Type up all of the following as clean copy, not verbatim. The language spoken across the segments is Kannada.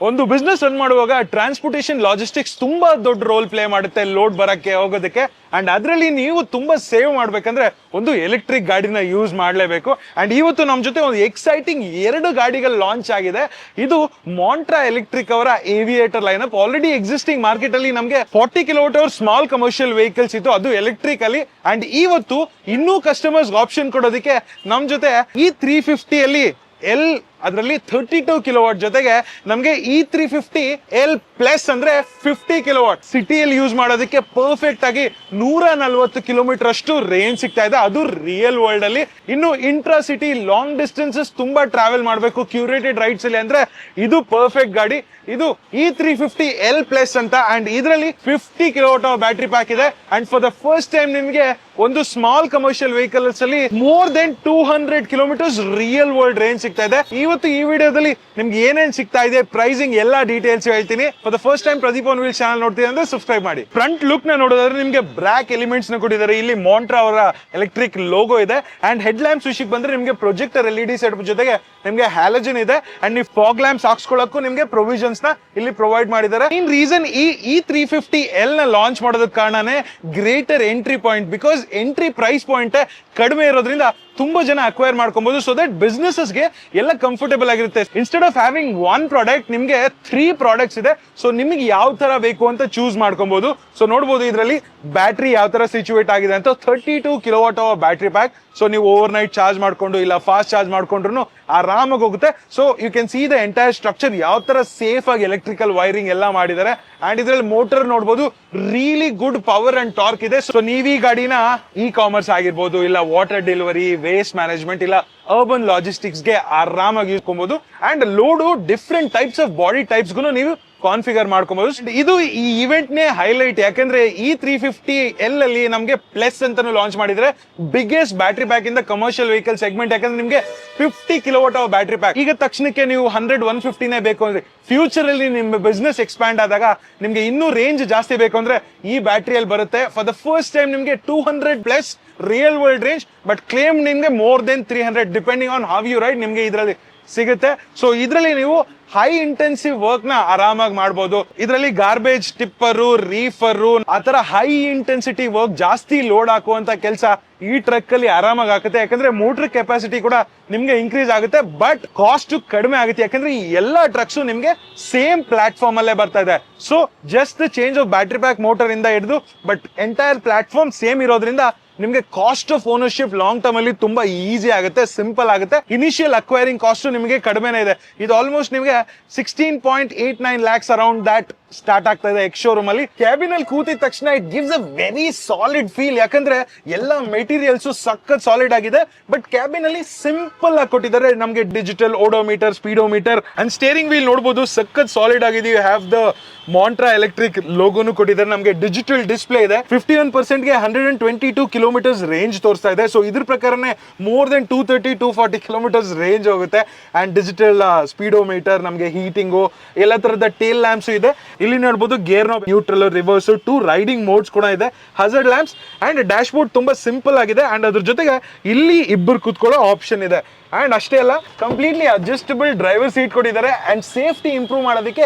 ಒಂದು ಬಿಸ್ನೆಸ್ ರನ್ ಮಾಡುವಾಗ ಟ್ರಾನ್ಸ್ಪೋರ್ಟೇಷನ್ ಲಾಜಿಸ್ಟಿಕ್ಸ್ ತುಂಬಾ ದೊಡ್ಡ ರೋಲ್ ಪ್ಲೇ ಮಾಡುತ್ತೆ ಲೋಡ್ ಬರಕ್ಕೆ ಹೋಗೋದಕ್ಕೆ. ಅಂಡ್ ಅದರಲ್ಲಿ ನೀವು ತುಂಬಾ ಸೇವ್ ಮಾಡ್ಬೇಕಂದ್ರೆ ಒಂದು ಎಲೆಕ್ಟ್ರಿಕ್ ಗಾಡಿನ ಯೂಸ್ ಮಾಡಲೇಬೇಕು. ಅಂಡ್ ಇವತ್ತು ನಮ್ಮ ಜೊತೆ ಒಂದು ಎಕ್ಸೈಟಿಂಗ್ 2 ಗಾಡಿಗಳು ಲಾಂಚ್ ಆಗಿದೆ. ಇದು ಮಾಂಟ್ರಾ ಎಲೆಕ್ಟ್ರಿಕ್ ಅವರ aviator line up. Already existing market ಅಲ್ಲಿ ನಮಗೆ 40 kWh ಸ್ಮಾಲ್ ಕಮರ್ಷಿಯಲ್ ವೆಹಿಕಲ್ಸ್ ಇತ್ತು, ಅದು ಎಲೆಕ್ಟ್ರಿಕ್ ಅಲ್ಲಿ. ಅಂಡ್ ಇವತ್ತು ಇನ್ನೂ ಕಸ್ಟಮರ್ಸ್ ಆಪ್ಷನ್ ಕೊಡೋದಕ್ಕೆ ನಮ್ಮ ಜೊತೆ ಈ 350 ಅಲ್ಲಿ ಅದರಲ್ಲಿ 32 ಕಿಲೋವಾಟ್ ಜೊತೆಗೆ ನಮಗೆ E350 L ಪ್ಲಸ್ ಅಂದ್ರೆ 50 ಕಿಲೋವಾಟ್ ಸಿಟಿಯಲ್ಲಿ ಯೂಸ್ ಮಾಡೋದಕ್ಕೆ ಪರ್ಫೆಕ್ಟ್ ಆಗಿ 140 ಕಿಲೋಮೀಟರ್ ಅಷ್ಟು ರೇಂಜ್ ಸಿಗ್ತಾ ಇದೆ, ಅದು ರಿಯಲ್ ವರ್ಲ್ಡ್ ಅಲ್ಲಿ. ಇನ್ನು ಇಂಟ್ರಾ ಸಿಟಿ ಲಾಂಗ್ ಡಿಸ್ಟೆನ್ಸಸ್ ತುಂಬಾ ಟ್ರಾವೆಲ್ ಮಾಡಬೇಕು ಕ್ಯೂರೇಟೆಡ್ ರೈಡ್ಸ್ ಅಲ್ಲಿ ಅಂದ್ರೆ ಇದು ಪರ್ಫೆಕ್ಟ್ ಗಾಡಿ. ಇದು E350 L ಪ್ಲಸ್ ಅಂತ. ಅಂಡ್ ಇದರಲ್ಲಿ 50 ಕಿಲೋವಾಟ್ ಬ್ಯಾಟ್ರಿ ಪ್ಯಾಕ್ ಇದೆ. And for the first time ನಿಮಗೆ ಒಂದು ಸ್ಮಾಲ್ ಕಮರ್ಷಿಯಲ್ ವೆಹಿಕಲ್ಸ್ ಅಲ್ಲಿ more than 200 kilometres real world range ಸಿಗ್ತಾ ಇದೆ. ಇವತ್ತು ಈ ವಿಡಿಯೋದಲ್ಲಿ ನಿಮ್ಗೆ ಏನೇನ್ ಸಿಗ್ತಾ ಇದೆ, ಪ್ರೈಸಿಂಗ್ ಎಲ್ಲಾ ಡೀಟೇಲ್ಸ್ ಹೇಳ್ತೀನಿ. For the first time Pradeep on wheel channel ನೋಡ್ತೀವಿ ಅಂದ್ರೆ ಸಬ್ಸ್ಕ್ರೈಬ್ ಮಾಡಿ. ಫ್ರಂಟ್ ಲುಕ್ ನ ನೋಡೋದಾದ್ರೆ ನಿಮ್ಗೆ ಬ್ರಾಕ್ ಎಲಿಮೆಂಟ್ಸ್ ನ ಕೊಟ್ಟಿದ್ದಾರೆ. ಇಲ್ಲಿ ಮಾಂಟ್ರಾ ಅವರ ಎಲೆಕ್ಟ್ರಿಕ್ ಲೋಗೋ ಇದೆ. ಅಂಡ್ ಹೆಡ್ ಲ್ಯಾಂಪ್ಸ್ ವಿಷಯಕ್ಕೆ ಬಂದ್ರೆ ನಿಮ್ಗೆ ಪ್ರೊಜೆಕ್ಟರ್ LED ಸೆಟ್ ಜೊತೆಗೆ ನಿಮ್ಗೆ ಹ್ಯಾಲಜನ್ ಇದೆ. ಅಂಡ್ ನೀವು ಫಾಗ್ ಲ್ಯಾಂಪ್ಸ್ ಹಾಕ್ಸ್ಕೊಳ್ಳೋಕ್ಕೂ ನಿಮ್ಗೆ ಪ್ರೊವಿಷನ್ಸ್ ನ ಇಲ್ಲಿ ಪ್ರೊವೈಡ್ ಮಾಡಿದ್ದಾರೆ. ಇನ್ ರೀಸನ್ ಈ E350 L ನ ಲಾಂಚ್ ಮಾಡೋದಕ್ಕೆ ಕಾರಣನೇ greater entry point. Because entry price point ಕಡಿಮೆ ಇರೋದ್ರಿಂದ ತುಂಬಾ ಜನ ಅಕ್ವೈರ್ ಮಾಡ್ಕೊಬಹುದು. ಸೊ ದಟ್ ಬಿಸ್ನೆಸಸ್ ಗೆ ಎಲ್ಲ ಕಂಫರ್ಟೇಬಲ್ ಆಗಿರುತ್ತೆ. ಇನ್ಸ್ಟೆಡ್ ಆಫ್ ಹ್ಯಾವಿಂಗ್ 1 ಪ್ರಾಡಕ್ಟ್ ನಿಮ್ಗೆ 3 ಪ್ರಾಡಕ್ಟ್ಸ್ ಇದೆ. ಸೊ ನಿಮ್ಗೆ ಯಾವ ತರ ಬೇಕು ಅಂತ ಚೂಸ್ ಮಾಡ್ಕೊಬಹುದು. ಸೊ ನೋಡಬಹುದು ಇದರಲ್ಲಿ ಬ್ಯಾಟ್ರಿ ಯಾವ ತರ ಸಿಚುವೇಟ್ ಆಗಿದೆ ಅಂತ. 32 ಕಿಲೋವಾಟ್ ಬ್ಯಾಟ್ರಿ ಪ್ಯಾಕ್. ಸೊ ನೀವು ಓವರ್ ನೈಟ್ ಚಾರ್ಜ್ ಮಾಡ್ಕೊಂಡು ಇಲ್ಲ ಫಾಸ್ಟ್ ಚಾರ್ಜ್ ಮಾಡ್ಕೊಂಡ್ರು ಆರಾಮಾಗಿ ಹೋಗುತ್ತೆ. So you can see the entire structure ಯಾವ ತರ ಸೇಫ್ ಆಗಿ ಎಲೆಕ್ಟ್ರಿಕಲ್ ವೈರಿಂಗ್ ಎಲ್ಲ ಮಾಡಿದ್ದಾರೆ. ಅಂಡ್ ಇದ್ರಲ್ಲಿ ಮೋಟರ್ ನೋಡಬಹುದು, really good power and torque ಇದೆ. ಸೊ ನೀವು ಈ ಗಾಡಿನ ಕಾಮರ್ಸ್ ಆಗಿರ್ಬೋದು, ಇಲ್ಲ ವಾಟರ್ ಡೆಲಿವರಿ, ವೇಸ್ಟ್ ಮ್ಯಾನೇಜ್ಮೆಂಟ್, ಇಲ್ಲ ಅರ್ಬನ್ ಲಾಜಿಸ್ಟಿಕ್ಸ್ ಗೆ ಆರಾಮಾಗಿ ಯೂಸ್ಕೊಬಹುದು. And load different types of body types ಗೂ ನೀವು ಕಾನ್ಫಿಗರ್ ಮಾಡ್ಕೊಬಹುದು. ಇದು ಈ ಇವೆಂಟ್ ನೇ ಹೈಲೈಟ್. ಯಾಕಂದ್ರೆ E350 L ಅಲ್ಲಿ ನಮ್ಗೆ ಪ್ಲಸ್ ಅಂತಾನು ಲಾಂಚ್ ಮಾಡಿದ್ರೆ ಬಿಗ್ಗೆಸ್ಟ್ ಬ್ಯಾಟ್ರಿ ಪ್ಯಾಕ್ ಇಂದ ಕಮರ್ಷಿಯಲ್ ವೆಹಿಕಲ್ ಸೆಗ್ಮೆಂಟ್. ಯಾಕಂದ್ರೆ ನಿಮ್ಗೆ 50 ಕಿಲೋವಾಟ್ ಬ್ಯಾಟ್ರಿ ಪ್ಯಾಕ್. ಈಗ ತಕ್ಷಣಕ್ಕೆ ನೀವು 100-150 ಬೇಕು ಅಂದ್ರೆ ಫ್ಯೂಚರ್ ಅಲ್ಲಿ ನಿಮ್ಮ ಬಿಸ್ನೆಸ್ ಎಕ್ಸ್ಪ್ಯಾಂಡ್ ಆದಾಗ ನಿಮ್ಗೆ ಇನ್ನೂ ರೇಂಜ್ ಜಾಸ್ತಿ ಬೇಕು ಅಂದ್ರೆ ಈ ಬ್ಯಾಟ್ರಿಯಲ್ಲಿ ಬರುತ್ತೆ. ಫಾರ್ ದ ಫಸ್ಟ್ ಟೈಮ್ ನಿಮ್ಗೆ 200+ real world range, but claim ನಿಮ್ಗೆ more than 300 depending on how you ride ನಿಮ್ಗೆ ಇದರಲ್ಲಿ ಸಿಗುತ್ತೆ. ಸೊ ಇದರಲ್ಲಿ ನೀವು ಹೈ ಇಂಟೆನ್ಸಿವ್ ವರ್ಕ್ ನ ಆರಾಮಾಗಿ ಮಾಡಬಹುದು. ಇದರಲ್ಲಿ ಗಾರ್ಬೇಜ್ ಟಿಪ್ಪರು, ರೀಫರು, ಆತರ ಹೈ ಇಂಟೆನ್ಸಿಟಿ ವರ್ಕ್, ಜಾಸ್ತಿ ಲೋಡ್ ಹಾಕುವಂತ ಕೆಲಸ ಈ ಟ್ರಕ್ ಅಲ್ಲಿ ಆರಾಮಾಗಿ ಆಗುತ್ತೆ. ಯಾಕಂದ್ರೆ ಮೋಟರ್ ಕೆಪಾಸಿಟಿ ಕೂಡ ನಿಮ್ಗೆ ಇನ್ಕ್ರೀಸ್ ಆಗುತ್ತೆ, ಬಟ್ ಕಾಸ್ಟ್ ಕಡಿಮೆ ಆಗುತ್ತೆ. ಯಾಕಂದ್ರೆ ಈ ಎಲ್ಲಾ ಟ್ರಕ್ಸ್ ನಿಮ್ಗೆ ಸೇಮ್ ಪ್ಲಾಟ್ಫಾರ್ಮ್ ಅಲ್ಲೇ ಬರ್ತಾ ಇದೆ. So just change of battery pack motor ಇಂದ ಹಿಡಿದು ಬಟ್ ಎಂಟೈರ್ ಪ್ಲಾಟ್ಫಾರ್ಮ್ ಸೇಮ್ ಇರೋದ್ರಿಂದ ನಿಮ್ಗೆ cost of ownership long term ಅಲ್ಲಿ ತುಂಬಾ ಈಸಿ ಆಗುತ್ತೆ, ಸಿಂಪಲ್ ಆಗುತ್ತೆ. ಇನಿಷಿಯಲ್ ಅಕ್ವೈರಿಂಗ್ ಕಾಸ್ಟ್ ನಿಮಗೆ ಕಡಿಮೆನೇ ಇದೆ. ಇದು ಆಲ್ಮೋಸ್ಟ್ ನಿಮಗೆ 16.89 lakhs ಅರೌಂಡ್ ದಟ್ ಸ್ಟಾರ್ಟ್ ಆಗ್ತಾ ಇದೆ ಎಕ್ಸ್ ಶೋರೂಮ್ ಅಲ್ಲಿ. ಕ್ಯಾಬಿನ್ ಅಲ್ಲಿ ಕೂತಿದ ತಕ್ಷಣ it gives a very solid feel. ಯಾಕಂದ್ರೆ ಎಲ್ಲ ಮೆಟೀರಿಯಲ್ಸ್ ಸಖತ್ ಸಾಲಿಡ್ ಆಗಿದೆ, ಬಟ್ ಕ್ಯಾಬಿನ್ ಅಲ್ಲಿ ಸಿಂಪಲ್ ಆಗಿ ಕೊಟ್ಟಿದ್ದಾರೆ. ನಮ್ಗೆ digital odometer, speedometer and steering wheel ನೋಡಬಹುದು, ಸಖತ್ ಸಾಲಿಡ್ ಆಗಿದೆ. ಯು ಹ್ಯಾವ್ ದ ಮಾಂಟ್ರಾ ಎಲೆಕ್ಟ್ರಿಕ್ ಲೋಗೋನು ಕೊಟ್ಟಿದ್ದಾರೆ. ನಮಗೆ ಡಿಜಿಟಲ್ ಡಿಸ್ಪ್ಲೇ ಇದೆ. 51% ಗೆ 122 ಕಿಲೋಮೀಟರ್ಸ್ ರೇಂಜ್ ತೋರಿಸ್ತಾ ಇದೆ. ಸೊ ಇದ್ರ ಪ್ರಕಾರನೇ ಮೋರ್ ದೆನ್ 230-240 ಕಿಲೋಮೀಟರ್ಸ್ ರೇಂಜ್ ಹೋಗುತ್ತೆ. ಅಂಡ್ ಡಿಜಿಟಲ್ ಸ್ಪೀಡೋಮೀಟರ್, ನಮಗೆ ಹೀಟಿಂಗು, ಎಲ್ಲ ತರದ ಟೇಲ್ ಲ್ಯಾಂಪ್ಸ್ ಇದೆ. ಇಲ್ಲಿ ನೋಡಬಹುದು gear knob, neutral, reverse, 2 riding modes ಕೂಡ ಇದೆ, hazard lamps. And dashboard ತುಂಬಾ ಸಿಂಪಲ್ ಆಗಿದೆ. ಅಂಡ್ ಅದ್ರ ಜೊತೆಗೆ ಇಲ್ಲಿ ಇಬ್ಬರು ಕೂತ್ಕೊಳ್ಳೋ ಆಪ್ಷನ್ ಇದೆ. ಅಂಡ್ ಅಷ್ಟೇ ಅಲ್ಲ, ಕಂಪ್ಲೀಟ್ಲಿ ಅಡ್ಜಸ್ಟಬಲ್ ಡ್ರೈವರ್ ಸೀಟ್ ಕೊಟ್ಟಿದ್ದಾರೆ. ಅಂಡ್ ಸೇಫ್ಟಿ ಇಂಪ್ರೂವ್ ಮಾಡೋದಕ್ಕೆ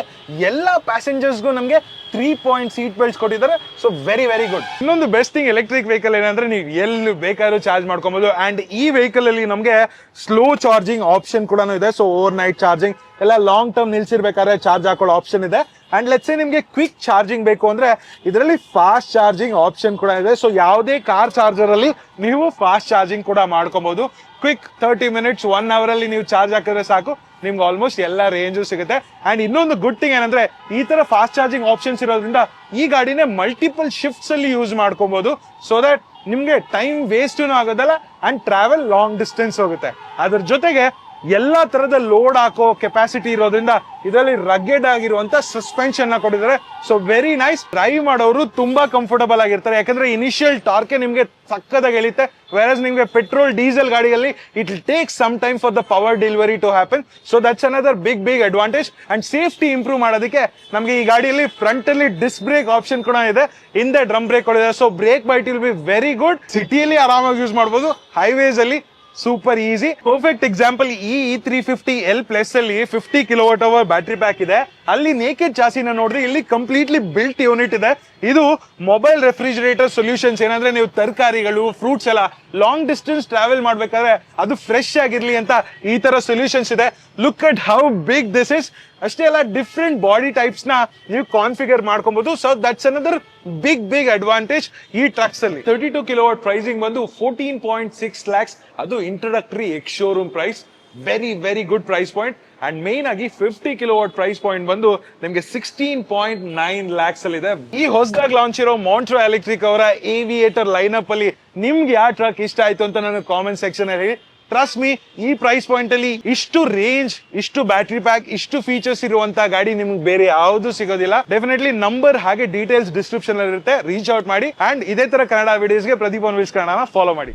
ಎಲ್ಲಾ ಪ್ಯಾಸೆಂಜರ್ಸ್ಗೂ ನಮಗೆ 3 ಪಾಯಿಂಟ್ ಸೀಟ್ ಬೆಲ್ಟ್ಸ್ ಕೊಟ್ಟಿದ್ದಾರೆ. So very very good. ಇನ್ನೊಂದು ಬೆಸ್ಟ್ ಥಿಂಗ್ ಎಲೆಕ್ಟ್ರಿಕ್ ವೆಹಿಕಲ್ ಏನಂದ್ರೆ ನೀವು ಎಲ್ಲಿ ಬೇಕಾದ್ರೂ ಚಾರ್ಜ್ ಮಾಡ್ಕೊಬಹುದು. ಅಂಡ್ ಈ ವೆಹಿಕಲ್ ಅಲ್ಲಿ ನಮಗೆ ಸ್ಲೋ ಚಾರ್ಜಿಂಗ್ ಆಪ್ಷನ್ ಕೂಡ ಇದೆ. ಸೊ ಓವರ್ ನೈಟ್ ಚಾರ್ಜಿಂಗ್, ಎಲ್ಲ ಲಾಂಗ್ ಟರ್ಮ್ ನಿಲ್ಸಿರ್ಬೇಕಾದ್ರೆ ಚಾರ್ಜ್ ಹಾಕೊಳ್ಳೋ ಆಪ್ಷನ್ ಇದೆ. ಅಂಡ್ ಲೆಟ್ಸ್ ಸೇ ನಿಮಗೆ ಕ್ವಿಕ್ ಚಾರ್ಜಿಂಗ್ ಬೇಕು ಅಂದ್ರೆ ಇದರಲ್ಲಿ ಫಾಸ್ಟ್ ಚಾರ್ಜಿಂಗ್ ಆಪ್ಷನ್ ಕೂಡ ಇದೆ. ಸೊ ಯಾವುದೇ ಕಾರ್ ಚಾರ್ಜರ್ ಅಲ್ಲಿ ನೀವು ಫಾಸ್ಟ್ ಚಾರ್ಜಿಂಗ್ ಕೂಡ ಮಾಡ್ಕೊಬಹುದು. ಕ್ವಿಕ್ 30 minutes 1 hour ಅಲ್ಲಿ ನೀವು ಚಾರ್ಜ್ ಹಾಕಿದ್ರೆ ಸಾಕು, ನಿಮ್ಗೆ ಆಲ್ಮೋಸ್ಟ್ ಎಲ್ಲ ರೇಂಜು ಸಿಗುತ್ತೆ. ಅಂಡ್ ಇನ್ನೊಂದು ಗುಡ್ ಥಿಂಗ್ ಏನಂದ್ರೆ ಈ ತರ ಫಾಸ್ಟ್ ಚಾರ್ಜಿಂಗ್ ಆಪ್ಷನ್ಸ್ ಇರೋದ್ರಿಂದ ಈ ಗಾಡಿನೇ ಮಲ್ಟಿಪಲ್ ಶಿಫ್ಟ್ಸ್ ಅಲ್ಲಿ ಯೂಸ್ ಮಾಡ್ಕೊಬಹುದು. ಸೊ ದಟ್ ನಿಮ್ಗೆ ಟೈಮ್ ವೇಸ್ಟ್ ಆಗೋದಲ್ಲ ಅಂಡ್ ಟ್ರಾವೆಲ್ ಲಾಂಗ್ ಡಿಸ್ಟೆನ್ಸ್ ಹೋಗುತ್ತೆ. ಅದ್ರ ಜೊತೆಗೆ ಎಲ್ಲಾ ತರದ ಲೋಡ್ ಹಾಕೋ ಕೆಪಾಸಿಟಿ ಇರೋದ್ರಿಂದ ಇದರಲ್ಲಿ ರಗ್ಗೆಡ್ ಆಗಿರುವಂತ ಸಸ್ಪೆನ್ಷನ್ ನ ಕೊಟ್ಟಿದ್ದಾರೆ. So very nice. ಡ್ರೈವ್ ಮಾಡೋರು ತುಂಬಾ ಕಂಫರ್ಟಬಲ್ ಆಗಿರ್ತಾರೆ. ಯಾಕಂದ್ರೆ ಇನಿಷಿಯಲ್ ಟಾರ್ಕ್ ನಿಮ್ಗೆ ಸಕ್ಕದಾಗಿ ಎಳಿತೆ. ವೆರಸ್ ನಿಮ್ಗೆ ಪೆಟ್ರೋಲ್ ಡೀಸೆಲ್ ಗಾಡಿಯಲ್ಲಿ it will take some time for the power delivery to happen. So that's another big advantage. And safety improve ಮಾಡೋದಕ್ಕೆ ನಮ್ಗೆ ಈ ಗಾಡಿಯಲ್ಲಿ ಫ್ರಂಟ್ ಅಲ್ಲಿ ಡಿಸ್ಕ್ ಬ್ರೇಕ್ ಆಪ್ಷನ್ ಕೂಡ ಇದೆ, ಹಿಂದೆ ಡ್ರಮ್ ಬ್ರೇಕ್ ಕೊಡಿದೆ. So brake bite will be very good. ಸಿಟಿಯಲ್ಲಿ ಆರಾಮಾಗಿ ಯೂಸ್ ಮಾಡಬಹುದು, ಹೈವೇಸ್ ಅಲ್ಲಿ ಸೂಪರ್ ಈಸಿ. ಪರ್ಫೆಕ್ಟ್ ಎಕ್ಸಾಂಪಲ್ ಈ E350L+ ಅಲ್ಲಿ 50 kWh ಬ್ಯಾಟ್ರಿ ಪ್ಯಾಕ್ ಇದೆ. ಅಲ್ಲಿ ನೇಕೆಡ್ ಚಾಸಿನ ನೋಡ್ರಿ, ಇಲ್ಲಿ ಕಂಪ್ಲೀಟ್ಲಿ ಬಿಲ್ಟ್ ಯೂನಿಟ್ ಇದೆ. ಇದು ಮೊಬೈಲ್ ರೆಫ್ರಿಜರೇಟರ್ ಸೊಲ್ಯೂಷನ್ಸ್. ಏನಂದ್ರೆ ನೀವು ತರಕಾರಿಗಳು, ಫ್ರೂಟ್ಸ್ ಎಲ್ಲ ಲಾಂಗ್ ಡಿಸ್ಟೆನ್ಸ್ ಟ್ರಾವೆಲ್ ಮಾಡ್ಬೇಕಾದ್ರೆ ಅದು ಫ್ರೆಶ್ ಆಗಿರ್ಲಿ ಅಂತ ಈ ತರ ಸೊಲ್ಯೂಷನ್ಸ್ ಇದೆ. Look at how big this is. ಅಷ್ಟೇ ಅಲ್ಲ, ಡಿಫ್ರೆಂಟ್ ಬಾಡಿ ಟೈಪ್ಸ್ ನ ನೀವು ಕಾನ್ಫಿಗರ್ ಮಾಡ್ಕೊಬಹುದು. So that's another big advantage ಈ ಟ್ರಕ್ಸ್ ಅಲ್ಲಿ. 32 kW ಪ್ರೈಸಿಂಗ್ ಬಂದು 14.6 lakhs. ಅದು introductory ex showroom price. Very good price point. And main ಆಗಿ 50 kW ಪ್ರೈಸ್ ಪಾಯಿಂಟ್ ಬಂದು ನಿಮ್ಗೆ 16.9 lakhs ಅಲ್ಲಿ ಇದೆ. ಈ ಹೊಸದಾಗಿ ಲಾಂಚ್ ಇರೋ ಮಾಂಟ್ರೋ ಎಲೆಕ್ಟ್ರಿಕ್ ಅವರ ಏವಿಯೇಟರ್ ಲೈನ್ ಅಪ್ ಅಲ್ಲಿ ನಿಮ್ಗೆ ಯಾವ ಟ್ರಕ್ ಇಷ್ಟ ಆಯ್ತು ಅಂತ ನನಗೆ ಕಾಮೆಂಟ್ ಸೆಕ್ಷನ್ ಅಲ್ಲಿ ಹೇಳಿ. ಟ್ರಸ್ಟ್ ಮೀ, ಈ ಪ್ರೈಸ್ ಪಾಯಿಂಟ್ ಅಲ್ಲಿ ಇಷ್ಟು ರೇಂಜ್, ಇಷ್ಟು ಬ್ಯಾಟ್ರಿ ಪ್ಯಾಕ್, ಇಷ್ಟು ಫೀಚರ್ಸ್ ಇರುವಂತ ಗಾಡಿ ನಿಮ್ಗೆ ಬೇರೆ ಯಾವ್ದು ಸಿಗೋದಿಲ್ಲ. ಡೆಫಿನೆಟ್ಲಿ ನಂಬರ್ ಹಾಗೆ ಡೀಟೇಲ್ಸ್ ಡಿಸ್ಕ್ರಿಪ್ಷನ್ ಅಲ್ಲಿ ಇರುತ್ತೆ, ರೀಚ್ ಔಟ್ ಮಾಡಿ. ಅಂಡ್ ಇದೇ ತರ ಕನ್ನಡ ವಿಡಿಯೋಸ್ಗೆ ಪ್ರದೀಪ್ ಆನ್ ವೀಲ್ಸ್ ಕನ್ನಡನ ಫಾಲೋ ಮಾಡಿ.